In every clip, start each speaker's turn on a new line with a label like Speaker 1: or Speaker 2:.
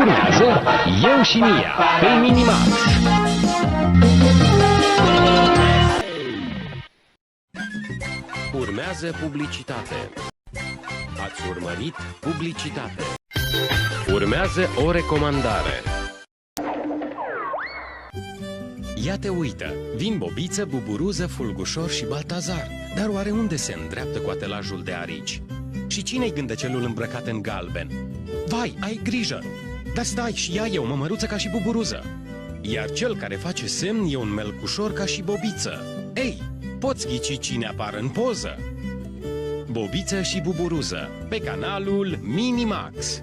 Speaker 1: Urmează Eu și Mia pe Minimax. Urmează publicitate. Ați urmărit publicitate. Urmează o recomandare. Ia te uită, vin Bobiță, Buburuză, Fulgușor și Baltazar. Dar oare unde se îndreaptă cu atelajul de arici? Și cine-i gândăcelul îmbrăcat în galben? Vai, ai grijă! Dar stai, și ea e o mămăruță ca și Buburuză. Iar cel care face semn e un melcușor ca și Bobiță. Ei, poți ghici cine apar în poză? Bobiță și Buburuză, pe canalul Minimax.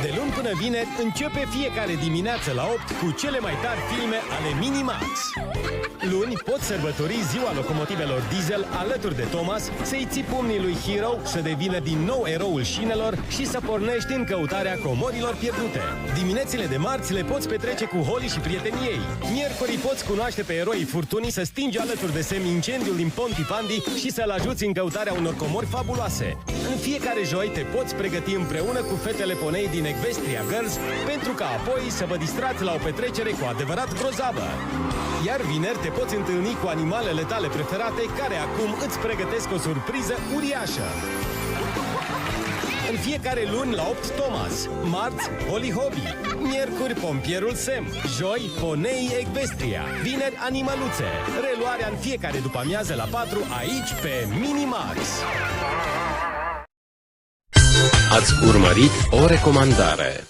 Speaker 2: De luni până vineri începe fiecare dimineață la 8 cu cele mai tari filme ale Minimax. Luni poți sărbători ziua locomotivelor diesel alături de Thomas, să-i ții pumnii lui Hero să devină din nou eroul șinelor și să pornești în căutarea comorilor pierdute. Diminețile de marți le poți petrece cu Holly și prietenii ei. Miercurii poți cunoaște pe eroii furtunii să stingi alături de Sam incendiul din Pontifandi și să-l ajuți în căutarea unor comori fabuloase. În fiecare joi te poți pregăti împreună cu fetele ponei din Equestria Girls pentru ca apoi să vă distrați la o petrecere cu adevărat grozavă. Iar vineri te poți întâlni cu animalele tale preferate care acum îți pregătesc o surpriză uriașă. În fiecare luni la 8 Thomas, marți Holly Hobby, miercuri pompierul Sam, joi poneii Equestria, vineri animăluțe. Reluarea în fiecare după-amiază la 4 aici pe Minimax.
Speaker 1: Ați urmărit o recomandare.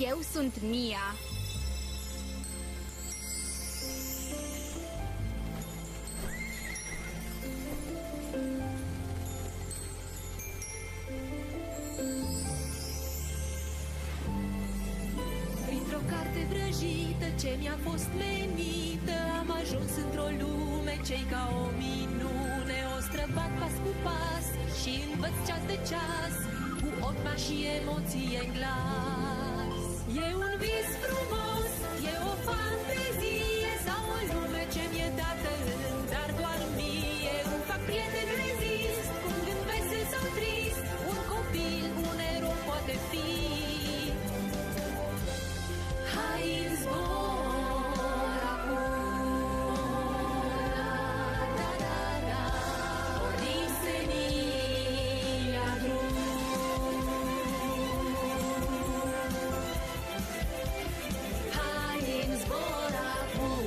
Speaker 3: Eu sunt Mia.
Speaker 4: Printr-o carte vrăjită ce mi-a fost menită, am ajuns într-o lume ce-i ca o minune. O străbat pas cu pas și învăț ceas de ceas, cu ochi mari și emoții în glas. E un vis frumos, e o fantezie sau o lume ce mi-e dată în dar doar mie. Îmi fac prieteni, rezist, cu un gând vesel sau trist, un copil, un erou poate fi. Hai în zbor acum, da, da, da, pornim senin la drum. Hai în zbor acum,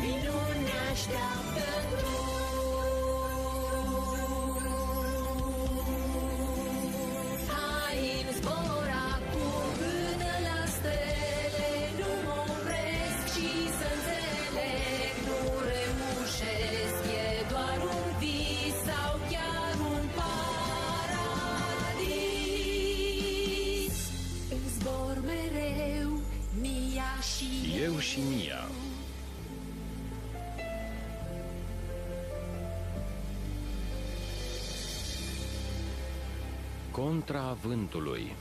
Speaker 4: minuni ne așteaptă în drum. Hai în zbor acum până la stele, nu mă opresc și să înțeleg, nu reușesc, e doar un vis sau chiar un paradis. În zbor mereu, Mia și
Speaker 1: Eu și Mia. Contra vântului.